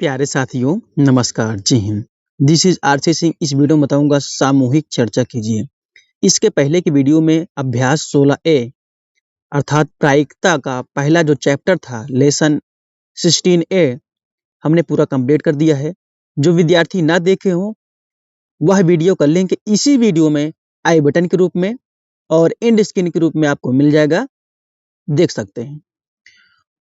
प्यारे साथियों, नमस्कार, जी हिंद। This is RC Singh. इस वीडियो में बताऊंगा सामूहिक चर्चा कीजिए। इसके पहले की वीडियो में अभ्यास 16A अर्थात प्रायिकता का पहला जो चैप्टर था लेसन 16A हमने पूरा कंप्लीट कर दिया है। जो विद्यार्थी ना देखे हो वह वीडियो का लिंक इसी वीडियो में आई बटन के रूप में और एंड स्क्रीन के रूप में आपको मिल जाएगा, देख सकते हैं।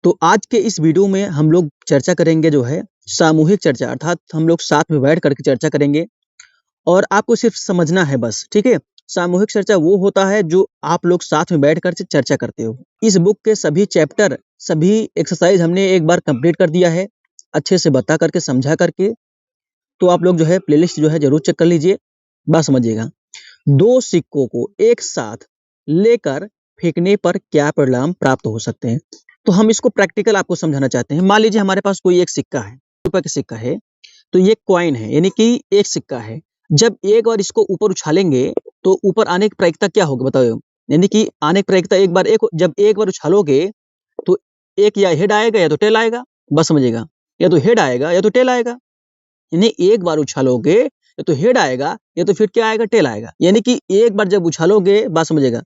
तो आज के इस वीडियो में हम लोग चर्चा करेंगे जो है सामूहिक चर्चा, अर्थात हम लोग साथ में बैठ करके चर्चा करेंगे और आपको सिर्फ समझना है बस, ठीक है। सामूहिक चर्चा वो होता है जो आप लोग साथ में बैठ कर चर्चा करते हो। इस बुक के सभी चैप्टर, सभी एक्सरसाइज हमने एक बार कंप्लीट कर दिया है, अच्छे से बता करके समझा करके। तो आप लोग जो है प्लेलिस्ट जो है जरूर चेक कर लीजिए, बात समझिएगा। दो सिक्कों को एक साथ लेकर फेंकने पर क्या परिणाम प्राप्त हो सकते हैं। तो हम इसको प्रैक्टिकल आपको समझाना चाहते हैं। मान लीजिए हमारे पास कोई एक सिक्का है, रुपए का सिक्का है, तो ये कॉइन है, यानी कि एक सिक्का है। जब एक बार इसको ऊपर उछालेंगे तो ऊपर आने की प्रायिकता क्या होगी बताओ। यानी कि आने की प्रायिकता जब एक बार उछालोगे तो एक या हेड आएगा या तो टेल आएगा, बस समझिएगा। या तो हेड आएगा या तो टेल आएगा। यानी एक बार उछालोगे या तो हेड आएगा या तो फिर क्या आएगा, टेल आएगा। यानी कि एक बार जब उछालोगे, बात समझिएगा,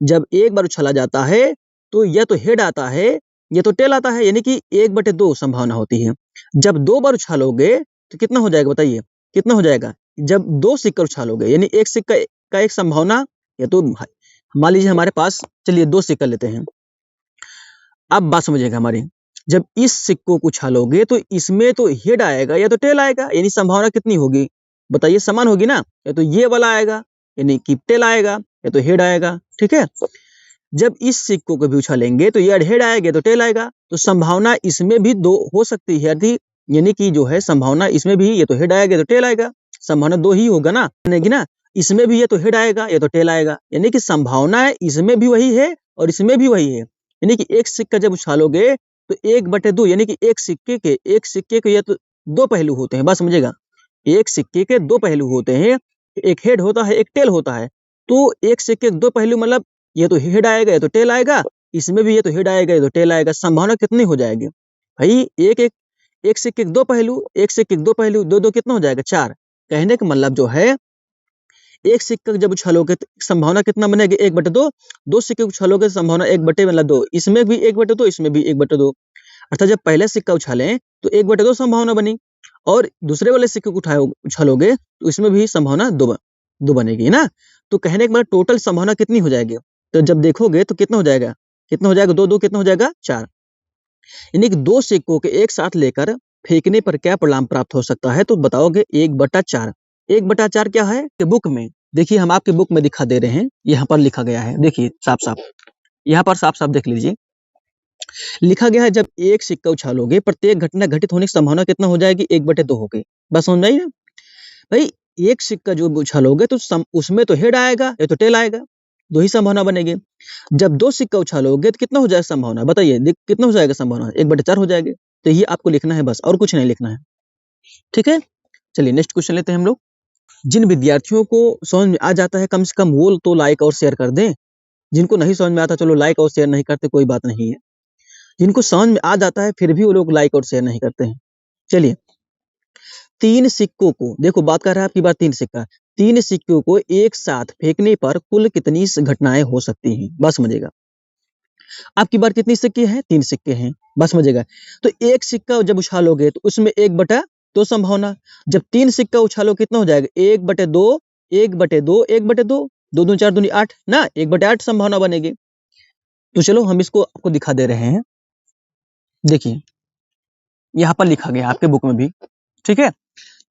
जब एक बार उछाला जाता है तो या तो हेड आता है या तो टेल आता है। यानी कि 1/2 संभावना होती है। जब दो बार उछालोगे तो कितना हो जाएगा बताइए, कितना हो जाएगा। जब दो सिक्का उछालोगे यानी एक सिक्का का एक संभावना, या तो मान लीजिए हमारे पास, चलिए 2 सिक्का लेते हैं। अब बात समझिएगा हमारी, जब इस सिक्कों को उछालोगे तो इसमें तो हेड आएगा या तो टेल आएगा। यानी संभावना कितनी होगी बताइए, समान होगी ना। या तो ये वाला आएगा यानी कि टेल आएगा या तो हेड आएगा, ठीक है। जब इस सिक्कों को भी उछालेंगे तो ये हेड आएगा तो टेल आएगा। तो संभावना इसमें भी दो हो सकती है, यानी कि जो है संभावना इसमें भी ये तो हेड आएगा तो टेल आएगा। संभावना दो ही होगा ना, बनेगी ना। इसमें भी ये तो हेड आएगा या तो टेल आएगा। यानी कि संभावना है इसमें भी वही है और इसमें भी वही है। यानी कि एक सिक्का जब उछालोगे तो 1/2, यानी कि एक सिक्के के ये तो दो पहलू होते हैं, बस समझिएगा। एक सिक्के के दो पहलू होते हैं, एक हेड होता है एक टेल होता है। तो एक सिक्के के दो पहलू मतलब ये तो हेड आएगा या तो टेल आएगा, इसमें भी ये तो हेड आएगा या तो टेल आएगा। संभावना कितनी हो जाएगी भाई, एक सिक्के के दो पहलू, एक सिक्के के दो पहलू, दो कितना हो जाएगा, 4। कहने का मतलब जो है एक सिक्का जब उछालोगे तो संभावना कितना बनेगी, 1/2। दो सिक्के उछालोगे संभावना 1/2, इसमें भी 1/2, इसमें भी 1/2। अर्थात जब पहले सिक्का उछालें तो 1/2 संभावना बनी और दूसरे वाले सिक्के को उछालोगे तो इसमें भी संभावना दो बनेगी ना। तो कहने के मतलब टोटल संभावना कितनी हो जाएगी, तो जब देखोगे तो कितना हो जाएगा, दो कितना हो जाएगा, 4। यानी कि दो सिक्कों के एक साथ लेकर फेंकने पर क्या परिणाम प्राप्त हो सकता है, तो बताओगे 1/4। 1/4 क्या है कि बुक में देखिए, हम आपके बुक में दिखा दे रहे हैं, यहाँ पर लिखा गया है, देखिए साफ साफ, यहाँ पर साफ साफ देख लीजिए, लिखा गया है जब एक सिक्का उछालोगे प्रत्येक घटना घटित होने की संभावना कितना हो जाएगी, 1/2 हो गई। बस समझ में आई ना भाई। एक सिक्का जो उछालोगे तो उसमें तो हेड आएगा या तो टेल आएगा, दो ही संभावना बनेगी। जब दो सिक्का उछालोगे तो कितना हो जाएगा संभावना बताइए, कितना हो जाएगा संभावना, 1/4 हो जाएगी। तो ये आपको लिखना है बस, और कुछ नहीं लिखना है, ठीक है। चलिए नेक्स्ट क्वेश्चन लेते हैं हम लोग। जिन विद्यार्थियों को समझ में आ जाता है कम से कम वो तो लाइक और शेयर कर दें। जिनको नहीं समझ में आता चलो लाइक और शेयर नहीं करते, कोई बात नहीं है। जिनको समझ में आ जाता है फिर भी वो लोग लाइक और शेयर नहीं करते हैं। चलिए, 3 सिक्कों को देखो, बात कर रहा है आपकी बात, 3 सिक्कों को एक साथ फेंकने पर कुल कितनी घटनाएं हो सकती हैं, बस समझिएगा। आपकी बार कितनी सिक्के हैं, 3 सिक्के हैं, बस समझिएगा। तो एक सिक्का जब उछालोगे तो उसमें 1/2 संभावना। जब 3 सिक्का उछालो कितना हो जाएगा, 1/2, 1/2, 1/2, 2 2 4 दूनी 8 ना, 1/8 संभावना बनेगी। तो चलो हम इसको आपको दिखा दे रहे हैं, देखिए यहाँ पर लिखा गया आपके बुक में भी, ठीक है।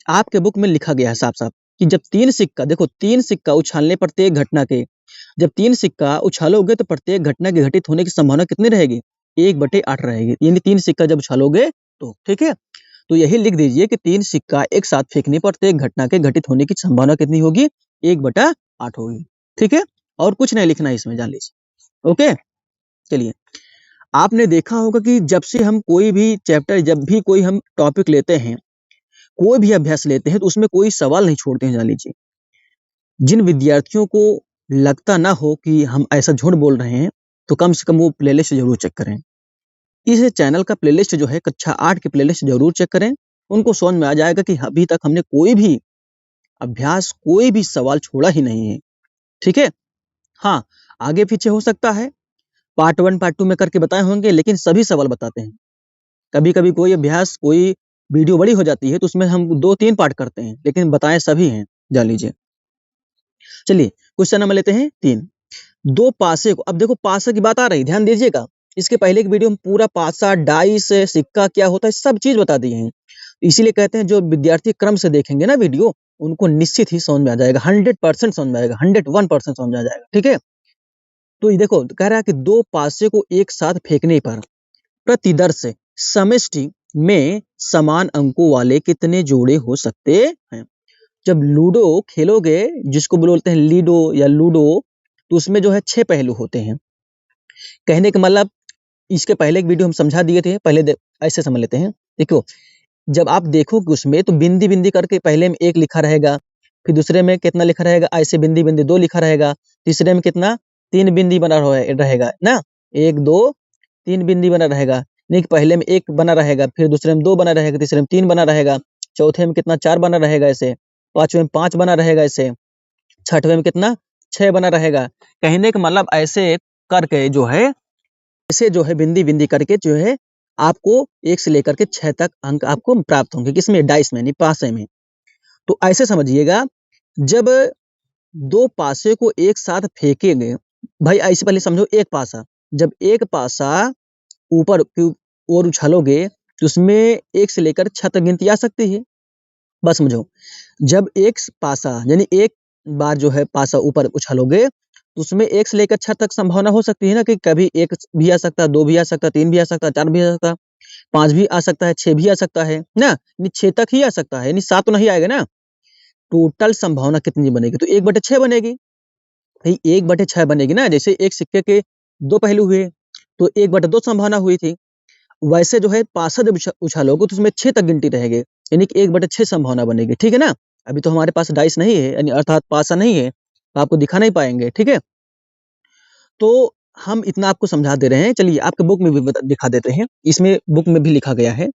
आपके बुक में लिखा गया है साफ साफ कि जब 3 सिक्का, देखो 3 सिक्का उछालने प्रत्येक घटना के, जब 3 सिक्का उछालोगे तो प्रत्येक घटना के घटित होने की संभावना कितनी रहेगी, 1/8 रहेगी। यानी 3 सिक्का जब उछालोगे तो, ठीक है। तो यही लिख दीजिए कि 3 सिक्का एक साथ फेंकने पर प्रत्येक घटना के घटित होने की संभावना कितनी होगी, 1/8 होगी, ठीक है। और कुछ नहीं लिखना है इसमें, जान लीजिए, ओके। चलिए, आपने देखा होगा कि जब से हम कोई भी चैप्टर, जब भी कोई हम टॉपिक लेते हैं, कोई भी अभ्यास लेते हैं तो उसमें कोई सवाल नहीं छोड़ते हैं, जान लीजिए। जिन विद्यार्थियों को लगता ना हो कि हम ऐसा झूठ बोल रहे हैं तो कम से कम वो प्लेलिस्ट जरूर चेक करें। इस चैनल का प्लेलिस्ट जो है कक्षा 8 की प्लेलिस्ट जरूर चेक करें उनको समझ में आ जाएगा कि अभी तक हमने कोई भी अभ्यास, कोई भी सवाल छोड़ा ही नहीं है। ठीक है? हाँ, आगे पीछे हो सकता है, पार्ट 1 पार्ट 2 में करके बताए होंगे, लेकिन सभी सवाल बताते हैं। कभी-कभी कोई अभ्यास, कोई वीडियो बड़ी हो जाती है तो उसमें हम 2-3 पार्ट करते हैं, लेकिन बताए सभी हैं, जान लीजिए। चलिए क्वेश्चन नंबर लेते हैं 3। दो पासे को, अब देखो पासे की बात आ रही, ध्यान दीजिएगा। इसके पहले की वीडियो में पूरा पासा, डाइस, सिक्का क्या होता है, सब चीज बता दिए हैं। इसीलिए कहते हैं जो विद्यार्थी क्रम से देखेंगे ना वीडियो, उनको निश्चित ही समझ में आ जाएगा, 100% समझ में आएगा, 101% समझ में आ जाएगा। ठीक है? तो ये देखो कह रहा है कि दो पासे को एक साथ फेंकने पर प्रतिदर्श समष्टि में समान अंकों वाले कितने जोड़े हो सकते हैं। जब लूडो खेलोगे, जिसको बोलते हैं लीडो या लूडो, तो उसमें जो है 6 पहलू होते हैं। कहने का मतलब, इसके पहले एक वीडियो हम समझा दिए थे, पहले ऐसे समझ लेते हैं। देखो, जब आप देखोगे उसमें तो बिंदी बिंदी करके पहले में 1 लिखा रहेगा, फिर दूसरे में कितना लिखा रहेगा, ऐसे बिंदी बिंदी 2 लिखा रहेगा, तीसरे में कितना 3 बिंदी बना रहेगा ना, 1 2 3 बिंदी बना रहेगा। नहीं, पहले में 1 बना रहेगा, फिर दूसरे में 2 बना रहेगा, तीसरे में 3 बना रहेगा, चौथे में कितना 4 बना रहेगा ऐसे, पांचवें में 5 बना रहेगा ऐसे, छठवें में कितना 6 बना रहेगा। कहने का मतलब ऐसे करके जो है, ऐसे जो है बिंदी बिंदी करके जो है आपको 1 से लेकर के 6 तक अंक आपको प्राप्त होंगे, किसमें, डाइस में, यानी पासे में। तो ऐसे समझिएगा, जब दो पासे को एक साथ फेंकेंगे, भाई ऐसे पहले समझो, एक पासा, जब एक पासा ऊपर की ओर उछालोगे तो उसमें 1 से लेकर 6 तक गिनती आ सकती है। बस समझो, जब एक पासा यानी एक बार जो है पासा ऊपर उछालोगे तो उसमें 1 से लेकर 6 तक संभावना हो सकती है ना, कि कभी 1 भी आ सकता है, 2 भी आ सकता है, 3 भी आ सकता है, 4 भी आ सकता है, 5 भी आ सकता है, 6 भी आ सकता है ना, यानी 6 तक ही आ सकता है, यानी 7 तो नहीं आएगा ना। टोटल संभावना कितनी बनेगी, तो 1/6 बनेगी। भाई 1/6 बनेगी ना, जैसे एक सिक्के के 2 पहलू हुए तो 1/2 संभावना हुई थी, वैसे जो है पासा जब उछालोगे तो उसमें 6 तक गिनती रहेगी, यानी कि 1/6 संभावना बनेगी। ठीक है ना? अभी तो हमारे पास डाइस नहीं है, यानी अर्थात पासा नहीं है, तो आपको दिखा नहीं पाएंगे। ठीक है? तो हम इतना आपको समझा दे रहे हैं। चलिए आपके बुक में भी दिखा देते हैं, इसमें बुक में भी लिखा गया है,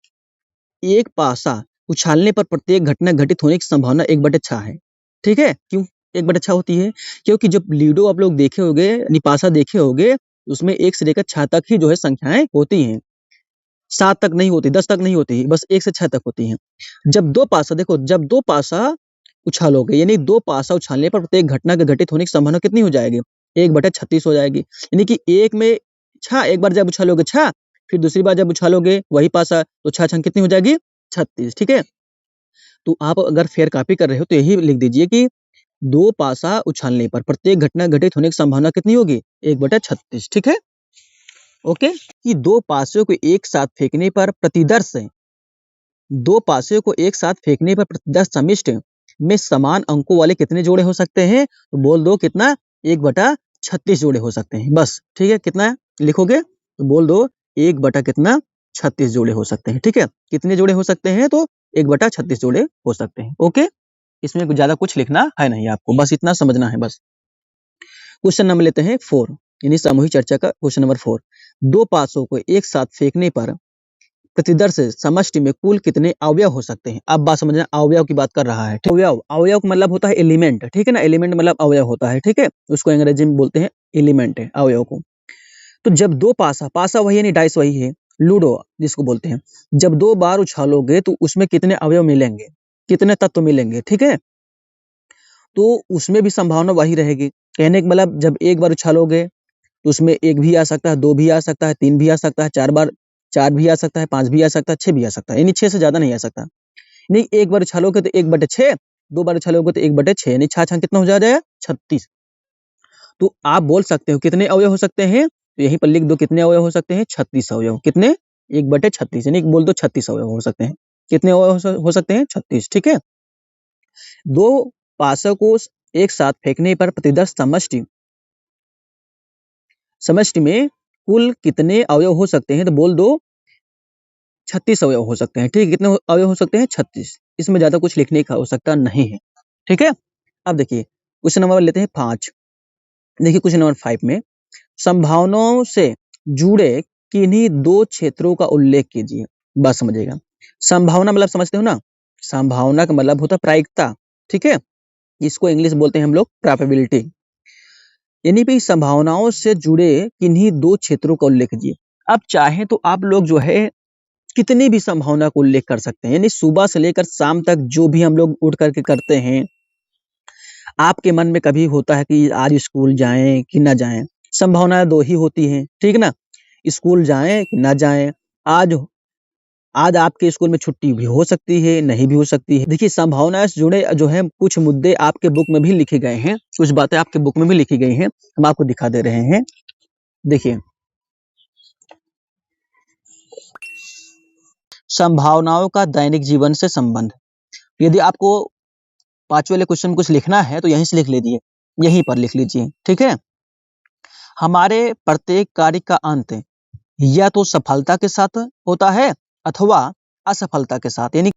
एक पासा उछालने पर प्रत्येक घटना घटित होने की संभावना 1/6 है। ठीक है? क्यों 1/6 होती है? क्योंकि जब लूडो आप लोग देखे होंगे, यानी पासा देखे होंगे, उसमें 1 से लेकर 6 तक ही जो है संख्याएं होती हैं, 7 तक नहीं होती, 10 तक नहीं होती, बस 1 से 6 तक होती हैं। जब 2 पासा, देखो जब 2 पासा उछालोगे, यानी 2 पासा उछालने पर प्रत्येक घटना के घटित होने की संभावना कितनी हो जाएगी? 1/36 हो जाएगी। यानी कि 1 में 6, एक बार जब उछालोगे 6, फिर दूसरी बार जब उछालोगे वही पासा, तो 6 छंग कितनी हो जाएगी? 36। ठीक है? तो आप अगर फेयर कॉपी कर रहे हो तो यही लिख दीजिए कि 2 पासा उछालने पर प्रत्येक घटना घटित होने की संभावना कितनी होगी? 1/36। ठीक है? ओके? कि 2 पासों को एक साथ फेंकने पर प्रतिदर्श, 2 पासे को एक साथ फेंकने पर प्रतिदर्श समिष्टि में समान अंकों वाले कितने जोड़े हो सकते हैं? तो बोल दो कितना? 1/36 जोड़े हो सकते हैं। बस। ठीक है? कितना लिखोगे? तो बोल दो 1 कितना? 36 जोड़े हो सकते हैं। ठीक है? कितने जोड़े हो सकते हैं? तो 1/36 जोड़े हो सकते हैं। ओके? इसमें ज्यादा कुछ लिखना है नहीं आपको, बस इतना समझना है बस। क्वेश्चन नंबर लेते हैं 4, यानी सामूहिक चर्चा का क्वेश्चन नंबर 4। 2 पासों को एक साथ फेंकने पर प्रतिदर्श समष्टि में कुल कितने अवयव हो सकते हैं? अब बात समझना, अवयव की बात कर रहा है। अवयव, अवयव का मतलब होता है एलिमेंट। ठीक है ना? एलिमेंट मतलब अवयव होता है। ठीक है? उसको अंग्रेजी में बोलते हैं एलिमेंट है अवयव को। तो जब 2 पासा, पासा वही यानी डाइस वही है, लूडो जिसको बोलते हैं, जब 2 बार उछालोगे तो उसमें कितने अवयव मिलेंगे, कितने तत्व मिलेंगे? ठीक है? तो उसमें भी संभावना वही रहेगी। कहने का मतलब, जब एक बार उछालोगे तो उसमें 1 भी आ सकता है, 2 भी आ सकता है, 3 भी आ सकता है, 4 भी आ सकता है, 5 भी आ सकता है, 6 भी आ सकता है, यानी 6 से ज्यादा नहीं आ सकता। नहीं, एक बार उछालोगे तो 1/6, 2 बार उछालोगे तो 1/6, यानी 6 छंग कितना हो जाएगा? 36। तो आप बोल सकते हो कितने अवयव हो सकते हैं? तो यहीं पर लिख दो कितने अवयव हो सकते हैं? 36 अवयव। कितने? 1/36, यानी बोल दो 36 अवयव हो सकते हैं। कितने अवयव हो सकते हैं? 36। ठीक है? 2 पासों को एक साथ फेंकने पर प्रतिदर्श समष्टि, समष्टि में कुल कितने अवयव हो सकते हैं? तो बोल दो 36 अवयव हो सकते हैं। ठीक है? कितने अवयव हो सकते हैं? 36। इसमें ज्यादा कुछ लिखने की आवश्यकता नहीं है। ठीक है? अब देखिए क्वेश्चन नंबर लेते हैं 5। देखिए क्वेश्चन नंबर 5 में, संभावनाओं से जुड़े किन्हीं 2 क्षेत्रों का उल्लेख कीजिए। बात समझिएगा। संभावना मतलब समझते हो ना, संभावना का मतलब होता है प्रायिकता, ठीक है। इसको इंग्लिश बोलते हैं हम लोग प्रोबेबिलिटी। यानी भी संभावनाओं से जुड़े किन्हीं दो क्षेत्रों का उल्लेख कीजिए। अब चाहे तो आप लोग जो है कितनी भी संभावना को उल्लेख कर सकते हैं, यानी सुबह से लेकर शाम तक जो भी हम लोग उठ करके करते हैं, आपके मन में कभी होता है कि आज स्कूल जाएं कि ना जाएं। संभावनाएं दो ही होती हैं, ठीक ना। स्कूल जाएं कि ना जाएं। आज आज आपके स्कूल में छुट्टी भी हो सकती है, नहीं भी हो सकती है। देखिए संभावनाएं से जुड़े जो है कुछ मुद्दे आपके बुक में भी लिखे गए हैं, कुछ बातें आपके बुक में भी लिखी गई हैं, हम आपको दिखा दे रहे हैं। देखिए संभावनाओं का दैनिक जीवन से संबंध। यदि आपको 5 वाले क्वेश्चन में कुछ लिखना है तो यहीं से लिख लीजिए, यहीं पर लिख लीजिए, ठीक है। हमारे प्रत्येक कार्य का अंत या तो सफलता के साथ होता है अथवा असफलता के साथ। यानी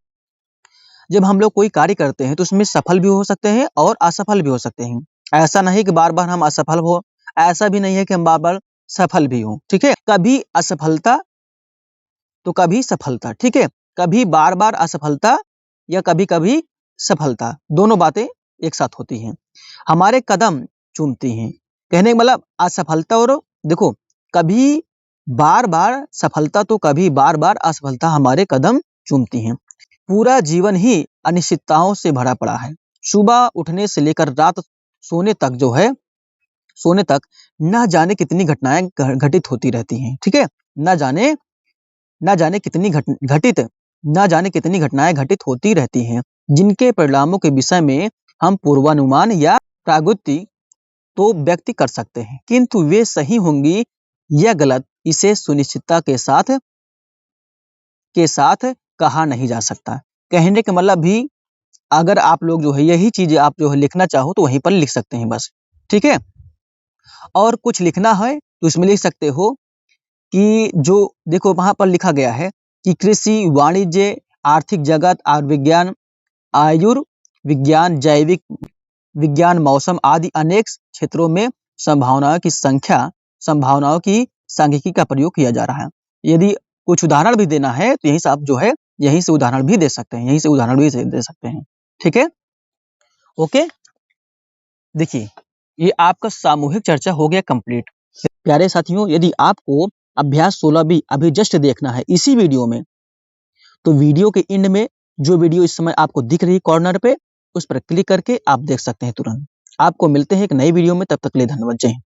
जब हम लोग कोई कार्य करते हैं तो उसमें सफल भी हो सकते हैं और असफल भी हो सकते हैं। ऐसा नहीं कि बार बार हम असफल हो, ऐसा भी नहीं है कि हम बार बार सफल भी हो, ठीक है। कभी असफलता तो कभी सफलता, ठीक है। कभी बार बार असफलता या कभी कभी सफलता, दोनों बातें एक साथ होती हैं। हमारे कदम चूमती हैं, कहने का मतलब असफलता और देखो कभी बार बार सफलता तो कभी बार बार असफलता हमारे कदम चूमती हैं। पूरा जीवन ही अनिश्चितताओं से भरा पड़ा है। सुबह उठने से लेकर रात सोने तक जो है, सोने तक न जाने कितनी घटनाएं घटित होती रहती हैं, ठीक है। न जाने न जाने कितनी घटित न जाने कितनी घटनाएं घटित होती रहती हैं, जिनके परिणामों के विषय में हम पूर्वानुमान या प्रागुति तो व्यक्त कर सकते हैं, किंतु वे सही होंगी या गलत इसे सुनिश्चितता के साथ कहा नहीं जा सकता। कहने का मतलब भी अगर आप लोग जो है यही चीजें आप जो है लिखना चाहो तो वहीं पर लिख सकते हैं बस, ठीक है। और कुछ लिखना है तो इसमें लिख सकते हो कि जो देखो वहां पर लिखा गया है कि कृषि, वाणिज्य, आर्थिक जगत और विज्ञान, आयुर्विज्ञान, जैविक विज्ञान, मौसम आदि अनेक क्षेत्रों में संभावनाओं की सांख्यिकी का प्रयोग किया जा रहा है। यदि कुछ उदाहरण भी देना है तो यहीं से आप जो है यहीं से उदाहरण भी दे सकते हैं, यहीं से उदाहरण भी दे सकते हैं, ठीक है। ओके, देखिए ये आपका सामूहिक चर्चा हो गया कंप्लीट। प्यारे साथियों, यदि आपको अभ्यास 16 भी अभी जस्ट देखना है इसी वीडियो में, तो वीडियो के एंड में जो वीडियो इस समय आपको दिख रही कॉर्नर पे, उस पर क्लिक करके आप देख सकते हैं तुरंत। आपको मिलते हैं एक नई वीडियो में, तब तक के लिए धन्यवाद, जय हिंद।